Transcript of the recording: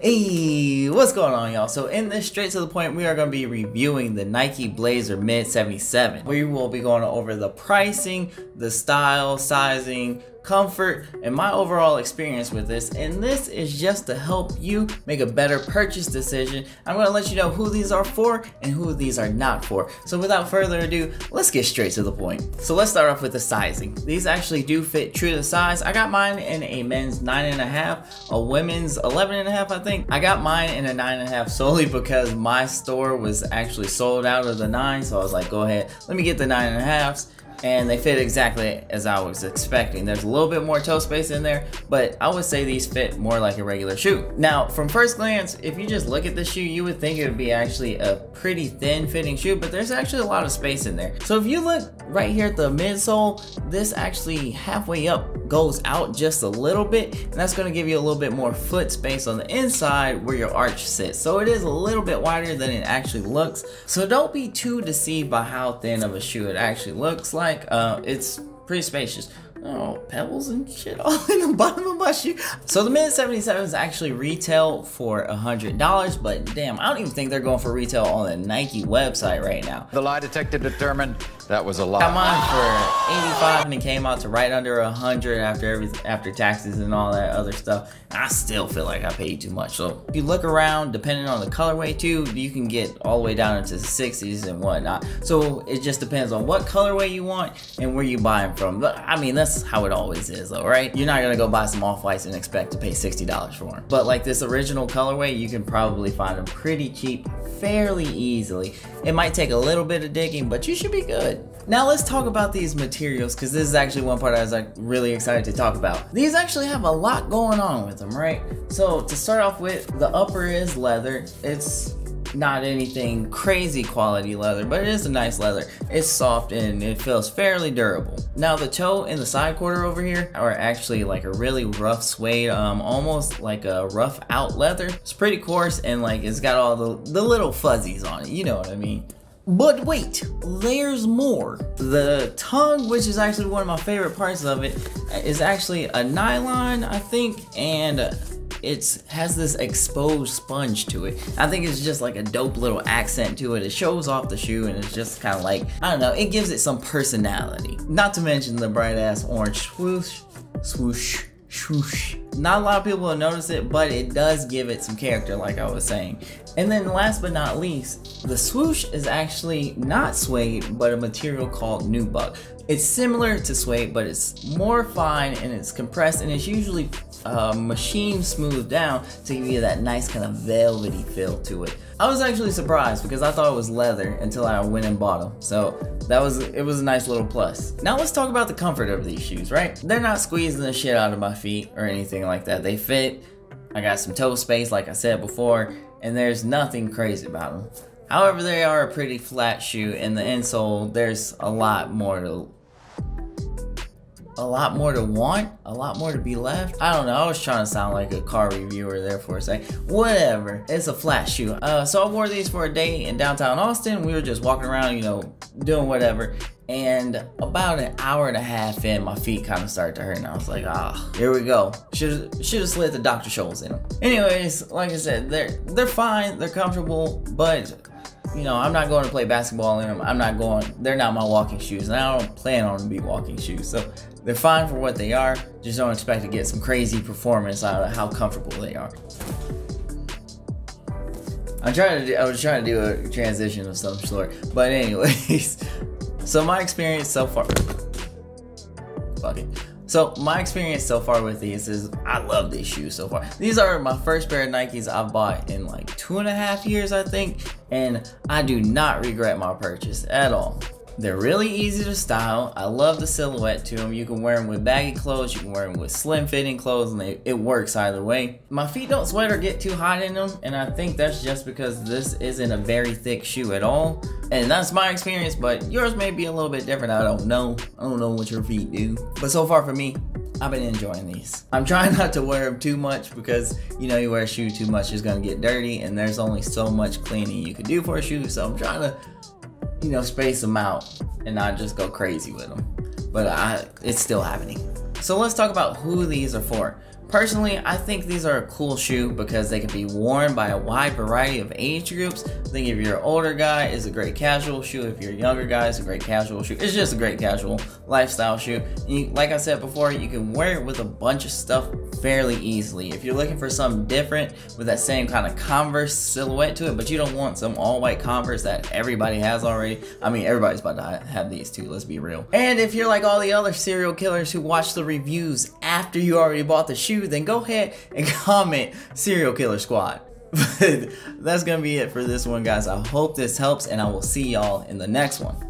Hey, what's going on, y'all? So in this straight to the point, we are going to be reviewing the Nike Blazer Mid 77. We will be going over the pricing, the style, sizing, comfort, and my overall experience with this. And this is just to help you make a better purchase decision. I'm going to let you know who these are for and who these are not for. So without further ado, let's get straight to the point. So let's start off with the sizing. These actually do fit true to size. I got mine in a men's 9.5, a women's 11.5, I think. I got mine in a 9.5 solely because my store was actually sold out of the 9, so I was like, go ahead, let me get the 9.5s. And they fit exactly as I was expecting. There's a little bit more toe space in there, but I would say these fit more like a regular shoe. Now, from first glance, if you just look at the shoe, you would think it would be actually a pretty thin fitting shoe, but there's actually a lot of space in there. So if you look right here at the midsole, this actually halfway up goes out just a little bit, and that's gonna give you a little bit more foot space on the inside where your arch sits. So it is a little bit wider than it actually looks. So don't be too deceived by how thin of a shoe it actually looks like. It's pretty spacious. Oh, pebbles and shit all in the bottom of my shoe. So the Mid 77s actually retail for $100, but damn, I don't even think they're going for retail on the Nike website right now. The lie detector determined that was a lie. Got mine for 85 and it came out to right under 100 after taxes and all that other stuff. I still feel like I paid too much. So if you look around, depending on the colorway too, you can get all the way down into the 60s and whatnot. So it just depends on what colorway you want and where you buy them from. But I mean, that's how it always is though, right? You're not gonna go buy some off-whites and expect to pay $60 for them. But like this original colorway, you can probably find them pretty cheap, fairly easily. It might take a little bit of digging, but you should be good. Now let's talk about these materials, because this is actually one part I was like really excited to talk about. These actually have a lot going on with them, right? So to start off with, the upper is leather. It's not anything crazy quality leather, but it is a nice leather. It's soft and it feels fairly durable. Now the toe and the side quarter over here are actually like a really rough suede, almost like a rough out leather. It's pretty coarse and like it's got all the little fuzzies on it, you know what I mean? But wait, there's more. The tongue, which is actually one of my favorite parts of it, is actually a nylon, I think, and it has this exposed sponge to it. I think it's just like a dope little accent to it. It shows off the shoe and it's just kind of like, I don't know, it gives it some personality. Not to mention the bright ass orange swoosh, swoosh, swoosh. Not a lot of people will notice it, but it does give it some character, like I was saying. And then last but not least, the swoosh is actually not suede, but a material called nubuck. It's similar to suede, but it's more fine and it's compressed, and it's usually machine smoothed down to give you that nice kind of velvety feel to it. I was actually surprised because I thought it was leather until I went and bought them. So it was a nice little plus. Now let's talk about the comfort of these shoes, right? They're not squeezing the shit out of my feet or anything like that. They fit. I got some toe space, like I said before, and there's nothing crazy about them. However, they are a pretty flat shoe, and the insole, there's a lot more to want, a lot more to be left. I don't know, I was trying to sound like a car reviewer there for a second. Whatever, it's a flat shoe. So I wore these for a day in downtown Austin. We were just walking around, you know, doing whatever. And about an hour and a half in, my feet kind of started to hurt, and I was like, here we go. Should have slid the Dr. Scholl's in them. Anyways, like I said, they're fine, they're comfortable, but you know, I'm not going to play basketball in them. They're not my walking shoes, and I don't plan on them to be walking shoes. So they're fine for what they are. Just don't expect to get some crazy performance out of how comfortable they are. I was trying to do a transition of some sort, but anyways. So my experience so far, So my experience so far with these is I love these shoes so far. These are my first pair of Nikes I've bought in like 2.5 years, I think, and I do not regret my purchase at all. They're really easy to style. I love the silhouette to them. You can wear them with baggy clothes, you can wear them with slim fitting clothes, and it works either way. My feet don't sweat or get too hot in them, and I think that's just because this isn't a very thick shoe at all. And that's my experience, but yours may be a little bit different. I don't know what your feet do. But so far for me, I've been enjoying these. I'm trying not to wear them too much because, you know, you wear a shoe too much, it's gonna get dirty, and there's only so much cleaning you can do for a shoe. So I'm trying to, you know, space them out and not just go crazy with them. But it's still happening. So let's talk about who these are for. Personally, I think these are a cool shoe because they can be worn by a wide variety of age groups. I think if you're an older guy, it's a great casual shoe. If you're a younger guy, it's a great casual shoe. It's just a great casual lifestyle shoe. Like I said before, you can wear it with a bunch of stuff fairly easily. If you're looking for something different with that same kind of Converse silhouette to it, but you don't want some all-white Converse that everybody has already. I mean, everybody's about to have these too, let's be real. And if you're like all the other serial killers who watch the reviews after you already bought the shoe, then go ahead and comment Serial Killer Squad. But that's gonna be it for this one, guys. I hope this helps, and I will see y'all in the next one.